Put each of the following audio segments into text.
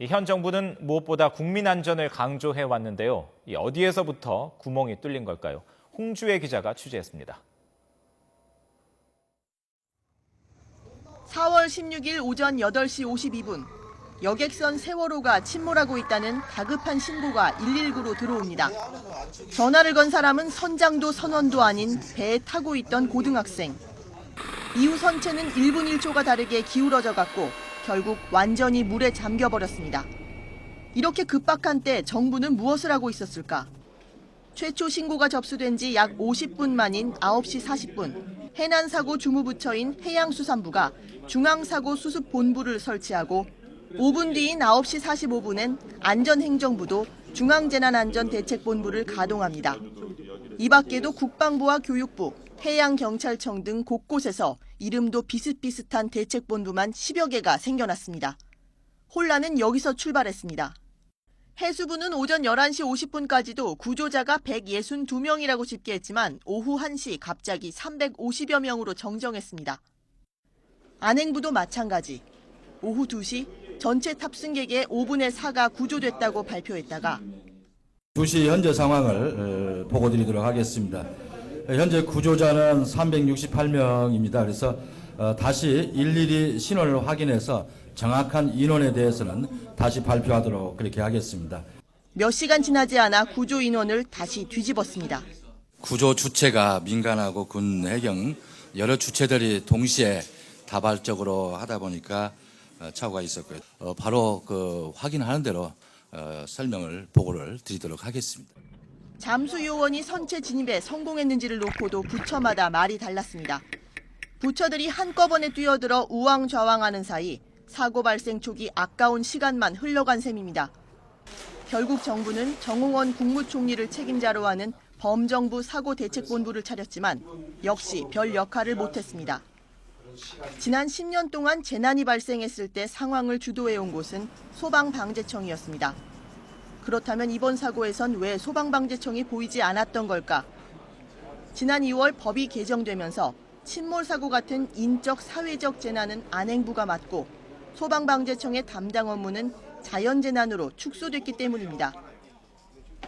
현 정부는 무엇보다 국민 안전을 강조해 왔는데요. 어디에서부터 구멍이 뚫린 걸까요? 홍주혜 기자가 취재했습니다. 4월 16일 오전 8시 52분, 여객선 세월호가 침몰하고 있다는 다급한 신고가 119로 들어옵니다. 전화를 건 사람은 선장도 선원도 아닌 배에 타고 있던 고등학생. 이후 선체는 1분 1초가 다르게 기울어져 갔고 결국 완전히 물에 잠겨버렸습니다. 이렇게 급박한 때 정부는 무엇을 하고 있었을까? 최초 신고가 접수된 지 약 50분 만인 9시 40분, 해난사고 주무부처인 해양수산부가 중앙사고수습본부를 설치하고 5분 뒤인 9시 45분엔 안전행정부도 중앙재난안전대책본부를 가동합니다. 이 밖에도 국방부와 교육부, 해양경찰청 등 곳곳에서 이름도 비슷비슷한 대책본부만 10여 개가 생겨났습니다. 혼란은 여기서 출발했습니다. 해수부는 오전 11시 50분까지도 구조자가 162명이라고 집계했지만 오후 1시 갑자기 350여 명으로 정정했습니다. 안행부도 마찬가지. 오후 2시 전체 탑승객의 5분의 4가 구조됐다고 발표했다가 2시 현재 상황을 보고드리도록 하겠습니다. 현재 구조자는 368명입니다. 그래서 다시 일일이 신원을 확인해서 정확한 인원에 대해서는 다시 발표하도록 그렇게 하겠습니다. 몇 시간 지나지 않아 구조 인원을 다시 뒤집었습니다. 구조 주체가 민간하고 군, 해경 여러 주체들이 동시에 다발적으로 하다 보니까 착오가 있었고요. 바로 확인하는 대로 보고를 드리도록 하겠습니다. 잠수 요원이 선체 진입에 성공했는지를 놓고도 부처마다 말이 달랐습니다. 부처들이 한꺼번에 뛰어들어 우왕좌왕하는 사이 사고 발생 초기 아까운 시간만 흘러간 셈입니다. 결국 정부는 정홍원 국무총리를 책임자로 하는 범정부 사고대책본부를 차렸지만 역시 별 역할을 못했습니다. 지난 10년 동안 재난이 발생했을 때 상황을 주도해온 곳은 소방방재청이었습니다. 그렇다면 이번 사고에선 왜 소방방재청이 보이지 않았던 걸까? 지난 2월 법이 개정되면서 침몰 사고 같은 인적 사회적 재난은 안행부가 맡고 소방방재청의 담당 업무는 자연재난으로 축소됐기 때문입니다.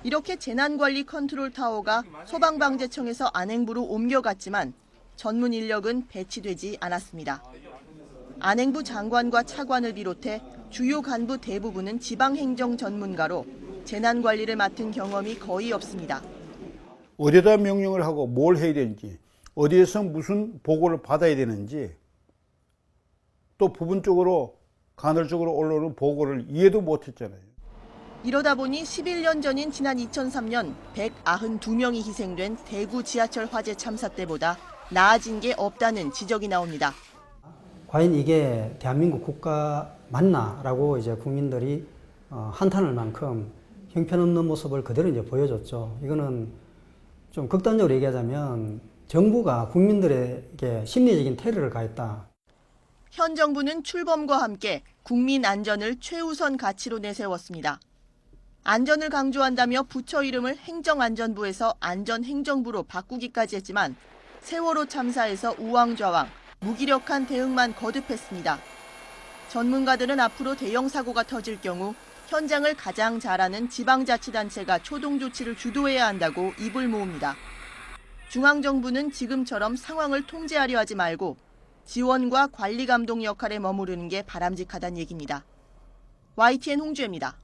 이렇게 재난관리 컨트롤타워가 소방방재청에서 안행부로 옮겨갔지만 전문 인력은 배치되지 않았습니다. 안행부 장관과 차관을 비롯해 주요 간부 대부분은 지방행정 전문가로 재난관리를 맡은 경험이 거의 없습니다. 어디에다 명령을 하고 뭘 해야 되는지, 어디에서 무슨 보고를 받아야 되는지, 또 부분적으로 간헐적으로 올라오는 보고를 이해도 못했잖아요. 이러다 보니 11년 전인 지난 2003년 192명이 희생된 대구 지하철 화재 참사 때보다 나아진 게 없다는 지적이 나옵니다. 과연 이게 대한민국 국가 맞나라고 이제 국민들이 한탄할 만큼 형편없는 모습을 그대로 이제 보여줬죠. 이거는 좀 극단적으로 얘기하자면 정부가 국민들에게 심리적인 테러를 가했다. 현 정부는 출범과 함께 국민 안전을 최우선 가치로 내세웠습니다. 안전을 강조한다며 부처 이름을 행정안전부에서 안전행정부로 바꾸기까지 했지만 세월호 참사에서 우왕좌왕, 무기력한 대응만 거듭했습니다. 전문가들은 앞으로 대형 사고가 터질 경우 현장을 가장 잘 아는 지방자치단체가 초동 조치를 주도해야 한다고 입을 모읍니다. 중앙정부는 지금처럼 상황을 통제하려 하지 말고 지원과 관리 감독 역할에 머무르는 게 바람직하다는 얘기입니다. YTN 홍주혜입니다.